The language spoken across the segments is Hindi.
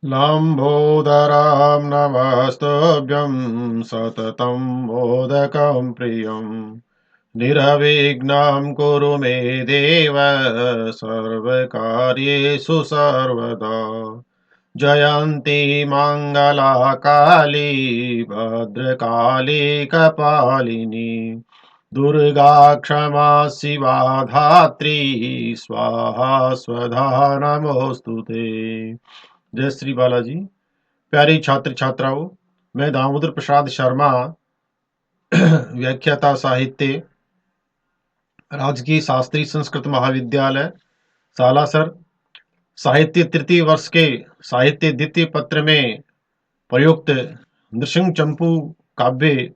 लम्बोदरां नमस्तुभ्यं सततं मोदकं प्रियं निरविघ्नं कुरु मे देव सर्वकार्येषु सर्वदा। जयन्ती मङ्गला काली भद्रकाली कपालिनी दुर्गा क्षमा शिवा धात्री स्वाहा स्वधा नमोस्तुते। जय श्री बालाजी। प्यारी छात्र छात्राओं, मैं दामोदर प्रसाद शर्मा, व्याख्याता साहित्य, राजकीय शास्त्री संस्कृत महाविद्यालय सालासर, साहित्य तृतीय वर्ष के साहित्य द्वितीय पत्र में प्रयुक्त नृसिंह चंपू काव्य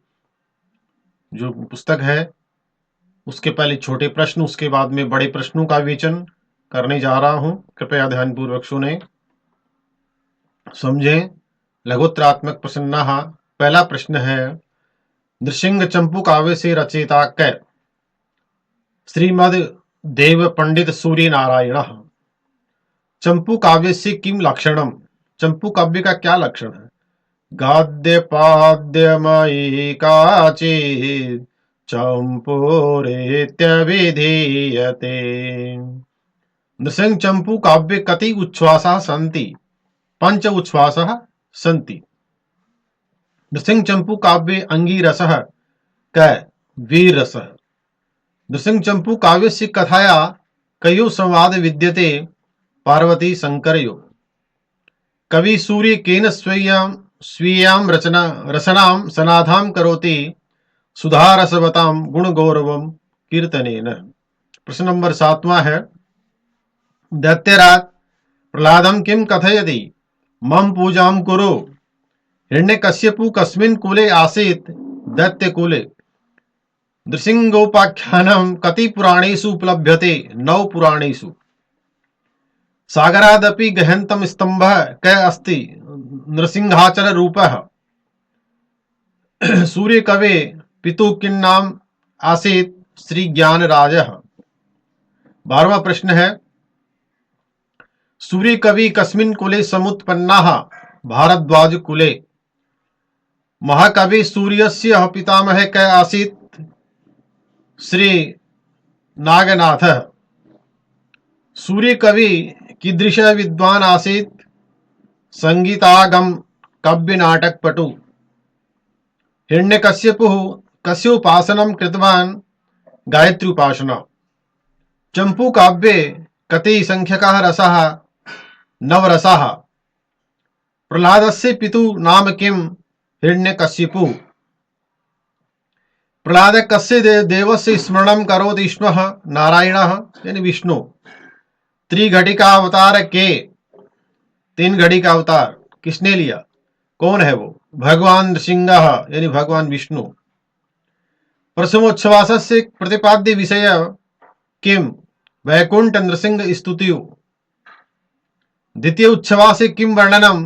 जो पुस्तक है, उसके पहले छोटे प्रश्न, उसके बाद में बड़े प्रश्नों का विवेचन करने जा रहा हूं। कृपया ध्यानपूर्वक सुने, समझें। लघुत्रात्मक प्रसन्ना। पहला प्रश्न है, नृसिंह चंपू काव्य से रचयिता कै? श्रीमद देव पंडित सूर्य नारायण। चंपू काव्य से किम लक्षणम? चंपू काव्य का क्या लक्षण है? गाद्य पाद्यमयी काचित् चंपूरेत्यभिधीयते। नृसिंह चंपू काव्य कति उच्छ्वासाः सन्ति? पंच उच्छ्वासाः सन्ति। नृसिंह चंपू काव्ये अंगीरसः कै? वीर रसः। नृसिंह चंपू काव्य से कथाया कयो संवाद विद्यते पार्वती शंकरयो। कवि सूर्य केन स्वीयां रचनां सनाधां करोति सुधारसवतां गुण गौरवम कीर्तनेन। प्रश्न नंबर 7वां है, दैत्यराज प्रह्लादं किं कथयति? मम पूजां कुरु। हिरण्यकश्यपु कस्मिन् कुले आसीत्? दैत्यकुले। नृसिंहोपाख्यानं कति पुराणेषु उपलभ्यते? 9 पुराणेषु। सागरादपि गहनतम स्तंभः कै अस्ति? नृसिंहाचल रूपः। सूर्य कवे पितुः किं नाम आसीत्? श्री ज्ञानराजः। 12वां प्रश्न है, सूर्य कवि कस्मिन् कुले समुत्पन्नाः? भारद्वाज कुले। महाकवि सूर्यस्य पितामहः कै आसीत्? श्री नागनाथः। सूर्य कवि कीदृश विद्वान आसीत्? संगीतागम काव्य नाटक पटु। हिरण्यकश्यपुः कस्य उपासनं कृतवान्? गायत्री उपासना। चंपू काव्ये कति संख्यकाः रसाः? 9 रसाः। प्रह्लादस्य पितुः नाम किं? हिरण्यकश्यपुः। प्रह्लाद कस्य देवस्य स्मरणं करोति स्म? नारायणः यानी विष्णु। त्रिघटिका अवतार के? 3 घड़ी का अवतार किसने लिया? कौन है वो? भगवान नृसिंह यानी भगवान विष्णु। प्रथमोच्छ्वासस्य प्रतिपाद्य विषय किम? वैकुंठ नृसिंह स्तुतियो। द्वितीय उच्छ्वासे किम वर्णनम?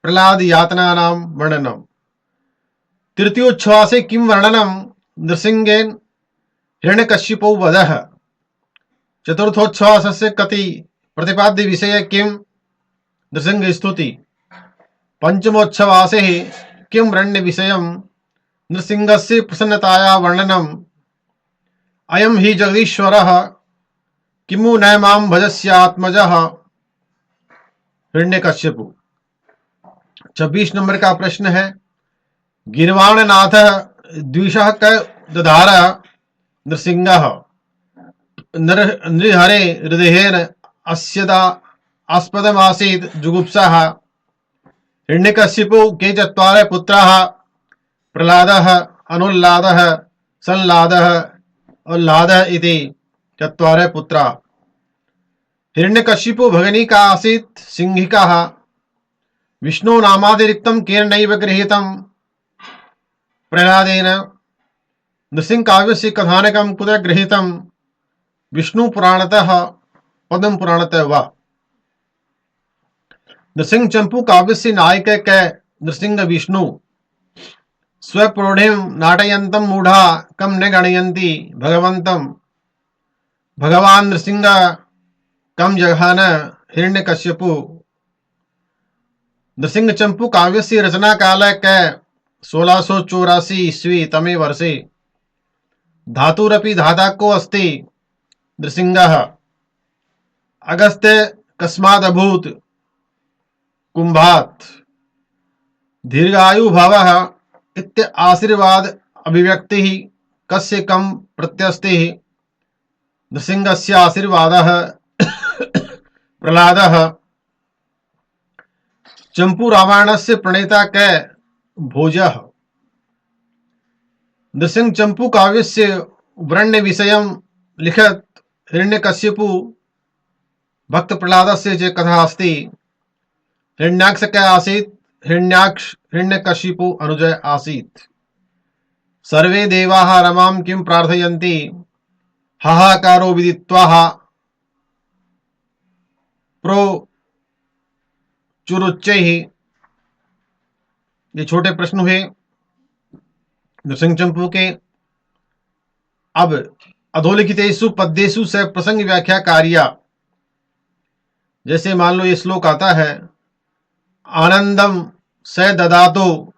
प्रह्लाद यातनानां वर्णनम। तृतीयोच्छ्वासे किम वर्णनम? नृसिंहेन हिरण्यकश्यपो वधः। चतुर्थोच्छ्वासस्य कति प्रतिपाद्य विषय किम? नृसिंह स्तुति। पंचमोच्छ्वासे किम रण्य विषयम? नृसिंहस्य प्रसन्नताया वर्णनम। अयम हि जगदीश्वरः किमु न मां भजस्यात्मजः। हिरण्यकश्यपु। 26 नंबर का प्रश्न है, गिर्वाणनाथ द्विषः क दधार? नृसिंहः। नृहरे हृदयेन अस्यदा आस्पदमासीत् जुगुप्सः। हिरण्यकश्यपु के 4 पुत्राः? प्रह्लादः, अनुल्लादः, संलादः और लादः इति 4 पुत्राः। हिरण्यकश्यपु भगिनी का आसीत्? सिंहिकाः। विष्णु नामातिरिक्तं केन नैव गृहीतं? प्रह्लादेन। नृसिंह काव्यस्य कथानकं कुतः गृहीतं? विष्णु पुराणतः, पद्म पुराणतः वा। नृसिंह चंपू काव्यस्य नायकः कै? नृसिंह विष्णु। स्वप्रौढ़िं नाटयन्तं मूढ़ा कम न गणयन्ति भगवन्तं। भगवान नृसिंह कम जघान? हिरण्यकश्यपु। नृसिंह चंपू काव्य से रचना काल कै 1684 ईस्वी तमे वर्षे धातुरपि धाता को अस्ति नृसिंहः अगस्त्य कस्मादभूत कुंभात दीर्घायु भवः इत्य आशीर्वाद अभिव्यक्ति कस्य कम प्रत्यस्ति नृसिंहस्य आशीर्वादः प्रह्लादः चंपू रामायणस्य प्रणेता कै भोजः नृसिंह चंपू काव्यस्य वरण्य विषयं लिखत हिरण्यकश्यपु भक्त प्रह्लादस्य च कथा अस्ति हिरण्याक्ष कै आसीत् हिरण्याक्ष हिरण्यकशिपु अनुजय आसीत् सर्वे देवाः रमां किं प्रार्थयन्ति हाहाकारो विदित्वा प्रोचुरुच्चैः। ये छोटे प्रश्न हुए नृसिंह चंपू के। अब अधोलिखितेषु पद्येषु से प्रसंग व्याख्या कार्या, जैसे मान लो ये श्लोक आता है आनंदम स ददातो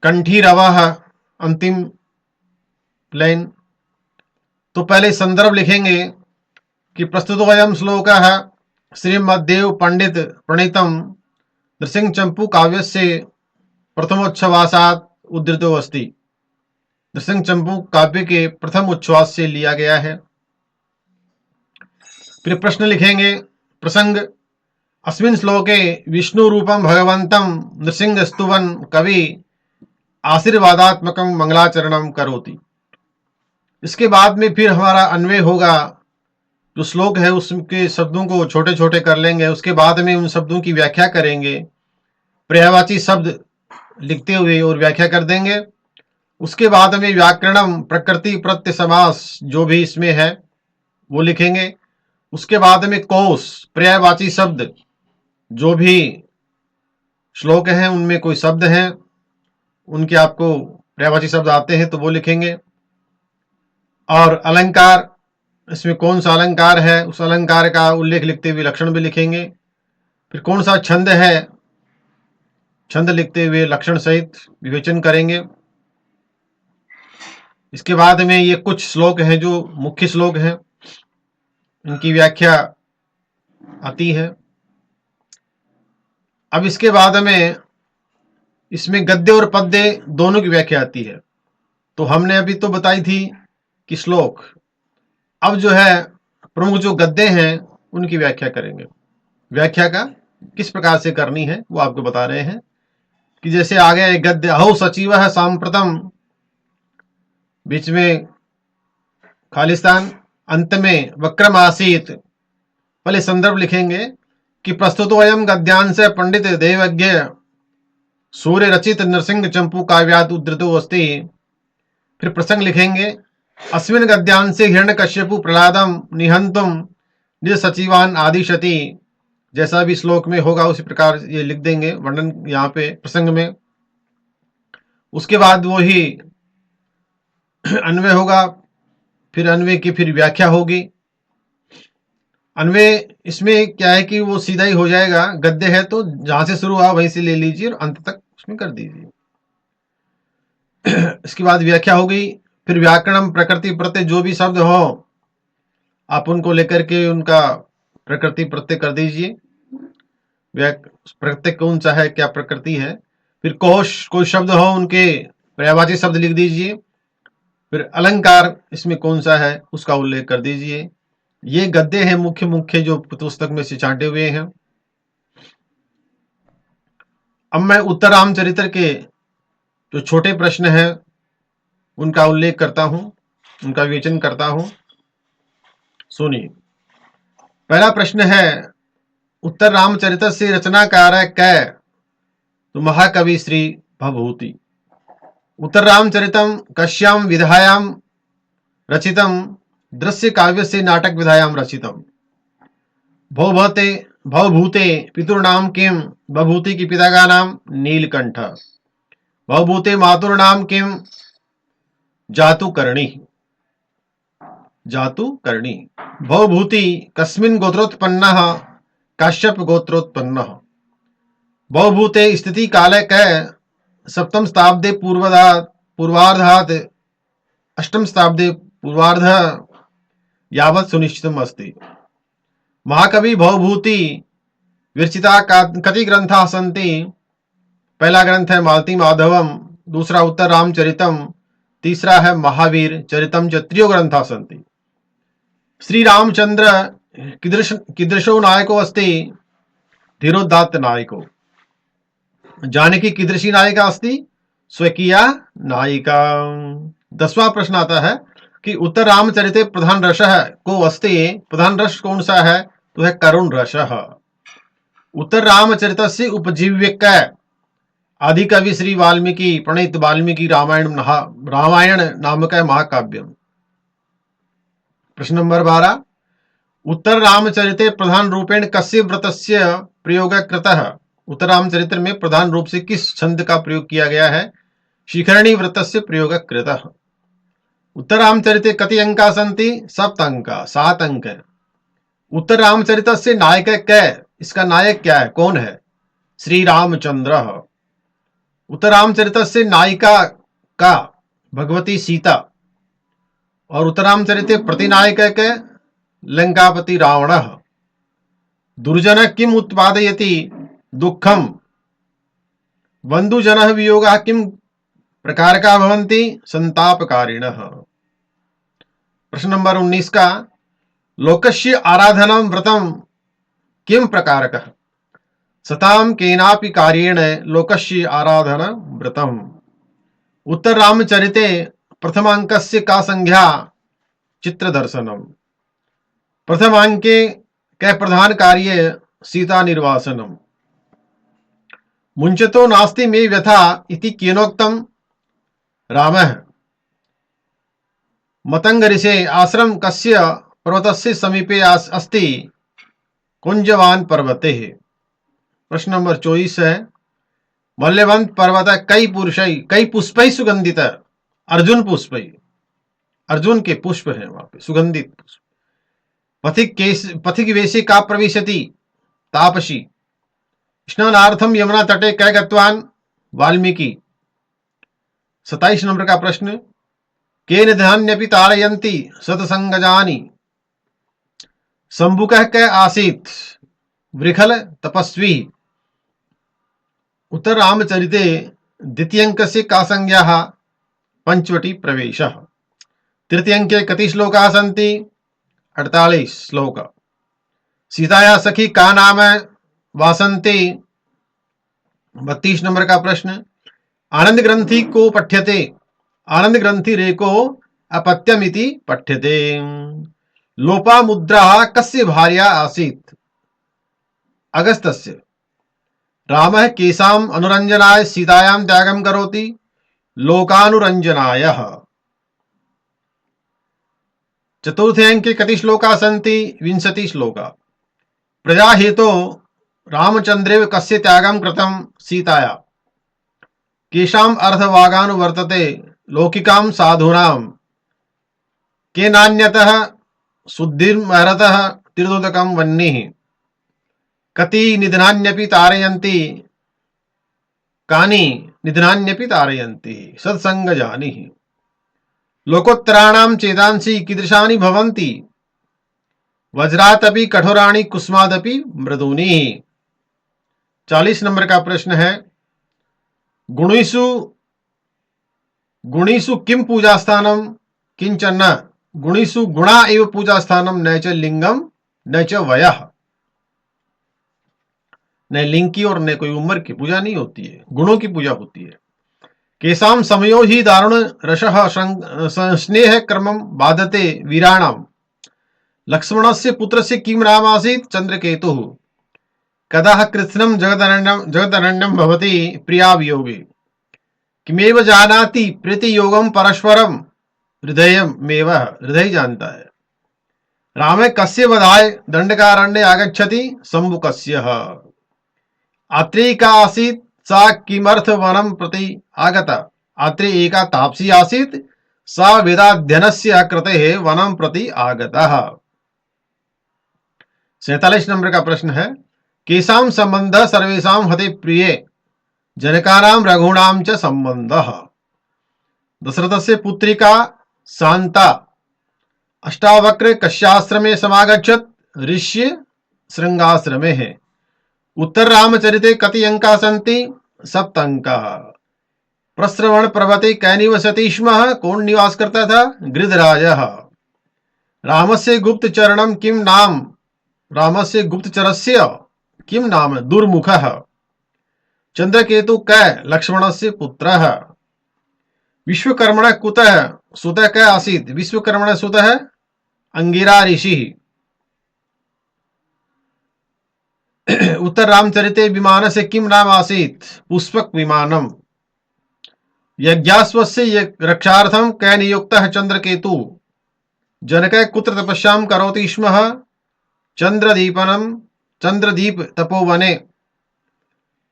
कंठीरवः, अंतिम लाइन, तो पहले संदर्भ लिखेंगे कि प्रस्तुतोऽयं श्लोकः श्रीमद्देव पंडित प्रणीतम नृसिंह चंपू काव्यस्य प्रथमोच्छ्वासात् उद्धृतो अस्ति। नृसिंह चंपू काव्य के प्रथम उच्छ्वास से लिया गया है। फिर प्रश्न लिखेंगे प्रसंग अस्मिन् श्लोके विष्णु रूपम भगवंतं नृसिंह स्तुवन कवि आशीर्वादात्मकं मंगलाचरणम करोति। इसके बाद में फिर हमारा अन्वय होगा, जो श्लोक है उसके शब्दों को छोटे छोटे कर लेंगे, उसके बाद में उन शब्दों की व्याख्या करेंगे, पर्यायवाची शब्द लिखते हुए और व्याख्या कर देंगे। उसके बाद में व्याकरणम प्रकृति प्रत्यय समास जो भी इसमें है वो लिखेंगे। उसके बाद में कोश पर्यायवाची शब्द जो भी श्लोक हैं उनमें कोई शब्द हैं उनके आपको पर्यायवाची शब्द आते हैं तो वो लिखेंगे। और अलंकार, इसमें कौन सा अलंकार है उस अलंकार का उल्लेख लिखते हुए लक्षण भी लिखेंगे। फिर कौन सा छंद है, छंद लिखते हुए लक्षण सहित विवेचन करेंगे। इसके बाद में ये कुछ श्लोक हैं जो मुख्य श्लोक हैं, इनकी व्याख्या आती है। अब इसके बाद में इसमें गद्य और पद्य दोनों की व्याख्या आती है। तो हमने अभी तो बताई थी कि श्लोक, अब जो है प्रमुख जो गद्य हैं उनकी व्याख्या करेंगे। व्याख्या का किस प्रकार से करनी है वो आपको बता रहे हैं कि जैसे आ गया गद्य अहो सचिवः सांप्रतम, बीच में खालिस्तान, अंत में वक्रम आसीत। पहले संदर्भ लिखेंगे कि प्रस्तुतोऽयं गद्यांश पंडित देवज्ञ सूर्य रचित नृसिंह चंपू काव्यात् उद्धृतो अस्ति। फिर प्रसंग लिखेंगे अस्मिन् गद्यांशे हिरण्यकश्यपु प्रह्लादं निहंतुम निज सचिवान आदिशति। जैसा भी श्लोक में होगा उसी प्रकार ये लिख देंगे वर्णन यहाँ पे प्रसंग में। उसके बाद वो ही अन्वय होगा, फिर अन्वय की फिर व्याख्या होगी। अन्वय इसमें क्या है कि वो सीधा ही हो जाएगा, गद्य है तो जहां से शुरू हुआ वहीं से ले लीजिए और अंत तक उसमें कर दीजिए। इसके बाद व्याख्या होगी, फिर व्याकरण प्रकृति प्रत्यय जो भी शब्द हो आप उनको लेकर के उनका प्रकृति प्रत्यय कर दीजिए। प्रत्यय कौन सा है, क्या प्रकृति है। फिर कोश कोई शब्द हो उनके पर्यायवाची शब्द लिख दीजिए। फिर अलंकार इसमें कौन सा है उसका उल्लेख कर दीजिए। ये गद्य हैं मुख्य मुख्य जो पुस्तक में से छांटे हुए हैं। अब मैं उत्तर रामचरित्र के जो छोटे प्रश्न हैं उनका उल्लेख करता हूं, उनका विवेचन करता हूं, सुनिए। पहला प्रश्न है उत्तर रामचरित्र से रचनाकार है कै, तो महाकवि श्री भवभूति। उत्तर रामचरितम कश्याम विधायाम रचितम दृश्य काव्य से नाटक विधायाम रचितम। भवभूते भवभूते पितुर्नाम किम, भवभूति की पिता का नाम नीलकंठ। भवभूते मातुर्नाम किम, जातुकर्णी। जातुकर्णी। भवभूति कस्मिन् गोत्रोत्पन्नः, काश्यप गोत्रोत्पन्नः। बहुभूते स्थिति काले क सप्तम शताब्दे पूर्वार्धात् अष्टम शताब्दे पूर्वार्ध यावत् सुनिश्चितम् अस्ति। महाकवि भवभूति विरचिता कति ग्रंथाः सन्ति? पहला ग्रंथ है मालती माधवम, दूसरा उत्तर रामचरितम, तीसरा है महावीर चरितम च त्रियो ग्रंथाः सन्ति। श्री रामचंद्र कीदृशो नायको अस्ति? धीरोदात्त नायको। जानकी कीदृशी नायिका अस्ति? स्वकीया नायिका। 10वां प्रश्न आता है कि उत्तर रामचरिते प्रधान रसः को अस्ति? प्रधान रस कौन सा है? तो है करुण रसः। उत्तर रामचरितस्य उपजीव्यक आदि कवि श्री वाल्मीकि प्रणीत वाल्मीकि रामायण नामक महाकाव्यम। प्रश्न नंबर 12, उत्तर रामचरिते प्रधान रूपेण कस्य व्रतस्य प्रयोग कृतः? उत्तर रामचरित्र में प्रधान रूप से किस छंद का प्रयोग किया गया है? शिखरणी व्रतस्य प्रयोग कृतः। उत्तर रामचरिते कति अंका सन्ति? 7 अंका, 7 अंक। उत्तर रामचरितस्य नायक कै? इसका नायक क्या है, कौन है? श्री रामचंद्र। उत्तर रामचरितस्य नायिका का? भगवती सीता। और उत्तर रामचरिते प्रतिनायक के? लंकापति रावणः। दुर्जन किम उत्पादयति? दुःखम। बंधुजनः वियोगः किम प्रकारका भवन्ति? संतापकारिणः। प्रश्न नंबर 19 का, लोकस्य आराधनं व्रतं किम प्रकारकः? सताम केनापि कार्येण लोकस्य आराधन व्रतम्। उत्तर रामचरिते प्रथमांकस्य का संज्ञा? चित्रदर्शनम्। प्रथमांके कै प्रधान कार्य? सीता निर्वासनम्। मुञ्चतो नास्ति मे व्यथा इति केनोक्तम्? रामः। मतंगऋषे आश्रम कस्य पर्वतस्य समीपे अस्ति? कुंजवान पर्वते। प्रश्न नंबर 24 है, मल्यवंत पर्वत कई पुष्पै सुगंधित? अर्जुन पुष्पै। अर्जुन के पुष्प हैं वहां पे, सुगंधित पुष्प। पथिक वेशे का प्रविशति? तापसी। स्नानार्थम यमुना तटे कै गतवान? वाल्मीकि। 27 नंबर का प्रश्न, केन धान्यपि तारयन्ति सतसंगजानि? शंभुकः कै आसीत्? वृखल तपस्वी। उत्तर रामचरिते द्वितीयंकस्य का संज्ञा? पंचवटी प्रवेशः। तृतीयंके कति श्लोकाः सन्ति? 48 श्लोक। सीताया सखी का नाम? वासंती। 32 नंबर का प्रश्न, आनंद ग्रंथि को पठ्यते? आनंद ग्रंथि रेको अपत्यमिति पठ्यते। लोपामुद्रा कस्य भार्या आसीत्? अगस्त्यस्य। रामः केषाम् अनुरंजनाय सीतायां त्यागं करोति? लोकानुरंजनाय। चतुर्थे अंके कति श्लोकाः सन्ति? 20 श्लोका। प्रजा हेतो रामचंद्रेव कस्य त्यागं कृतं? सीताया। केषाम् अर्थवागानुवर्तते? लौकिकां साधूनां। केनान्यतः शुद्धिर्महरतः तीर्थोदकं वह्निः। कति निधनान्यपि तारयन्ति? कानि निधनान्यपि तारयन्ति? सत्संगजानिः। लोकोत्तराणां चेतांसि कीदृशानि भवन्ति? वज्रादपि कठोराणि कुसुमादपि मृदूनि। 40 नंबर का प्रश्न है, गुणीषु किं पूजास्थानं? किंचन न। गुणीषु गुणा एव पूजास्थानं, न च लिंगम न च वयः। न लिंग की और न कोई उम्र की पूजा नहीं होती है, गुणों की पूजा होती है। केशाम समयो ही दारुण रसः स्नेह क्रमम बाधते वीराणाम। लक्ष्मणस्य पुत्रस्य किम नाम आसीत्? चंद्रकेतुः। कदा कृत्स्नं जगदरण्यं भवति प्रिया वियोगे। किमेव जानाति प्रीति योगम परस्परम? हृदयमेव। हृदय जानता है। रामे कस्य वधाय दंडकारण्ये आगच्छति? शंभुकस्य। आत्रेयी का आसीत्? सा किमर्थ वनं प्रति आगता? आत्रेयी एका तापसी आसीत्, सा वेदाध्ययनस्य कृतेः वनं प्रति आगतः। 47 नंबर का प्रश्न है, केसाम संबंध सर्वेशा हते प्रिय जनकानाम रघुणाम च संबंध। दशरथ से पुत्रिका शांता अष्टावक्र कश्याश्रमे समागच्छत ऋष्य श्रृंगाश्रमे है। उत्तर रामचरिते कति अंका सन्ति? 7 अंका। प्रश्रवण पर्वते कै निवसति स्म? कौन निवास करता था? गृधराजः। रामस्य गुप्तचरणं किम नाम? रामस्य गुप्तचरस्य किम नाम? दुर्मुखः। चंद्रकेतु कै लक्ष्मणस्य पुत्रः। विश्वकर्मण कुतः सुतः कै आसीत्? विश्वकर्मण सुतः अंगिरा ऋषि। उत्तर रामचरिते विमानस्य किम नाम आसीत्? पुष्पक विमानम। यज्ञाश्वस्य रक्षार्थं कै नियुक्तः? चंद्रकेतु। जनकः कुत्र तपस्यां करोति स्म? चंद्रदीप तपोवने।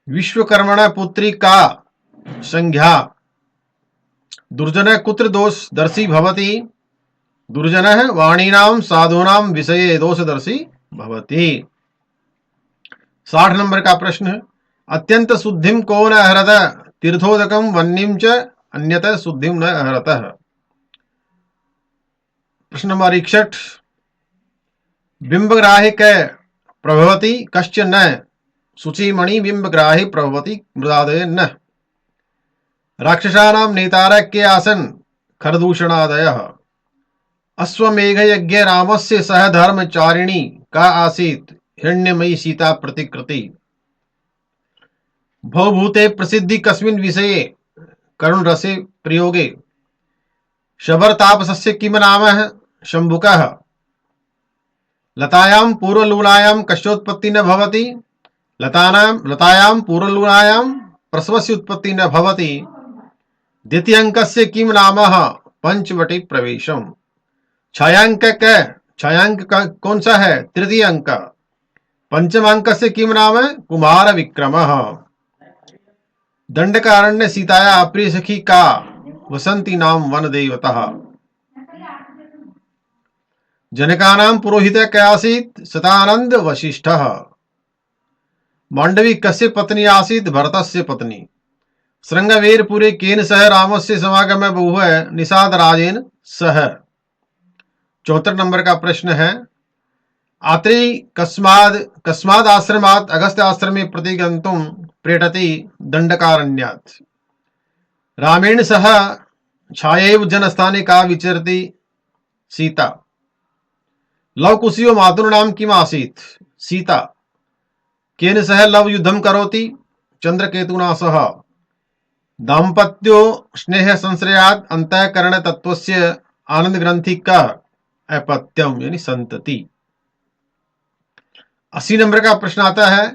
विश्वकर्मण पुत्री का संज्ञा? दुर्जनः कुत्र दोषदर्शी भवति? दुर्जनः वाणीनां साधूनां विषये दोषदर्शी भवति। 60 नंबर का प्रश्न है, अत्यंत शुद्धिम को न अहरत? तीर्थोदकम वन्यम च अन्यत शुद्धिम न अहरत। प्रश्न नंबर 61, बिंबग्राहि कै प्रभवति? कश्च न। शुचिमणि बिंबग्राहि प्रभवति मृदादय न। राक्षसानां नेतारः के आसन्? खरदूषणादयः। अश्वमेघ यज्ञ रामस्य सह धर्मचारिणी का आसीत्? हिरण्यमयी सीता प्रतिकृति। भवभूते प्रसिद्धि कस्मिन् विषये? करुण रसे प्रयोगे। शबरतापसस्य किम नामः? शंभुकः। लतायां पूर्वलूलायां कस्योत्पत्ति न भवति? लतायां पूर्वलूलायां प्रसवस्य उत्पत्ति न भवति। द्वितीय अंकस्य किम नामः? पंचवटी प्रवेशम। छायांक कै? छायांक कौन सा है? तृतीय अंक। पंचम अंक से किम नाम है? कुमार विक्रमः। दंडकारण्य सीताया अप्रिय सखी का? वसंती नाम वन देवतः। जनकानां पुरोहितः कै आसीत्? शतानंद वशिष्ठः। मांडवी कस्य पत्नी आसीत्? भरतस्य पत्नी। श्रृंगवेरपुरे केन सह रामस्य समागम बहु? निषाद राजेन सह। 74 नंबर का प्रश्न है, आत्रेयी कस्माद् आश्रमात् अगस्त्य आश्रमे प्रतिगन्तुं प्रेषति? दंडकारण्यात्। रामेण सह छायैव जनस्थाने का विचरति? सीता। लवकुशयो मातुर्नाम किम आसीत्? सीता। केन सह लव युद्धं करोति? चंद्रकेतुना सह। दाम्पत्यो स्नेह संश्रयात् अंतःकरण तत्वस्य आनंद ग्रंथि का? अपत्यम यानी संतति। 80 नंबर का प्रश्न आता है,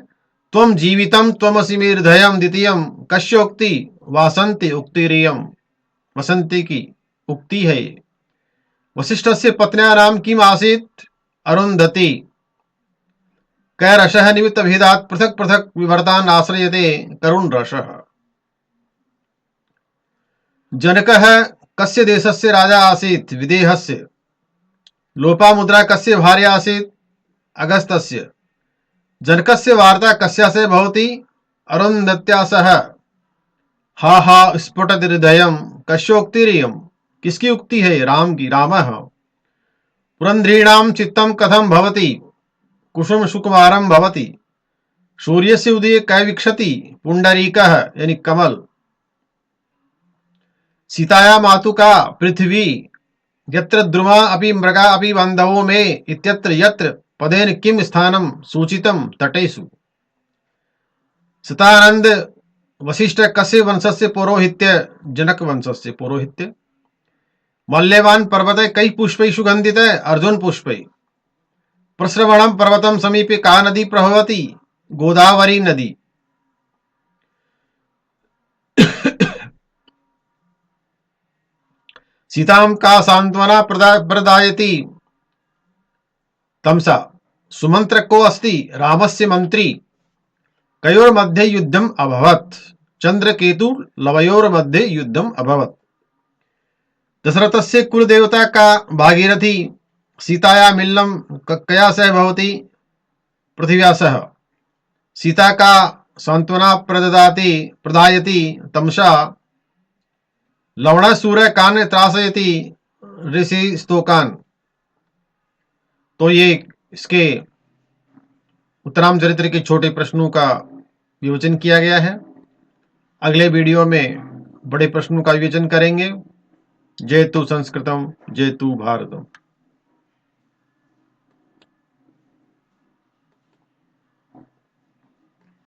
त्वम जीवितम त्वमसि मे हृदयम द्वितीयम कस्योक्ति? वासंती उक्तिरियम। वसंती की उक्ति है। वशिष्ठस्य पत्न्या नाम किम आसीत्? अरुंधति। कै रसः निमित्त भेदात् पृथक पृथक विवर्तान् आश्रयते? करुण रसः। जनकः कस्य देशस्य राजा आसीत्? विदेहस्य। लोपामुद्रा कस्य भार्या आसीत्? अगस्त्यस्य। जनकस्य वार्ता कस्या सह भवति? अरुंधत्या सह। हा हा स्फुटति हृदयम कस्योक्तिरियम? किसकी उक्ति है? राम की। रामः। पुरंध्रीणां चित्तं कथं भवति? कुसुम सुकुमारं भवति। सूर्यस्य उदये कै विक्षति? पुंडरीकः यानी कमल। सीताया मातु का? पृथ्वी। यत्र द्रुमा अपि मृगा अपि बान्धवो मे इत्यत्र यत्र पदेन किम स्थानं सूचितं? तटेषु। शतानंद वशिष्ठ कस्य वंशस्य पौरोहित्य? जनक वंशस्य पौरोहित्य। मल्यवान पर्वत कई पुष्पै सुगंधित? अर्जुन पुष्पै। प्रस्रवणम पर्वतम समीपे का नदी प्रभवति? गोदावरी नदी। सीतां का सांत्वना प्रदायति? तमसा। सुमंत्र को अस्ति? रामस्य मंत्री। कयोर मध्ये युद्धम अभवत्? चंद्रकेतु लवयोर मध्ये युद्धम अभवत्। दशरथस्य कुल देवता का? भागीरथी। सीताया मिलनं कया सह भवति? पृथिव्यासः सीता का सांत्वना प्रदायति तमसा लवणसूर्य कान त्रासयति ऋषि स्तोकान। तो ये इसके उत्तराम चरित्र के छोटे प्रश्नों का विवेचन किया गया है। अगले वीडियो में बड़े प्रश्नों का विवेचन करेंगे। जयतु संस्कृतम जयतु भारतम।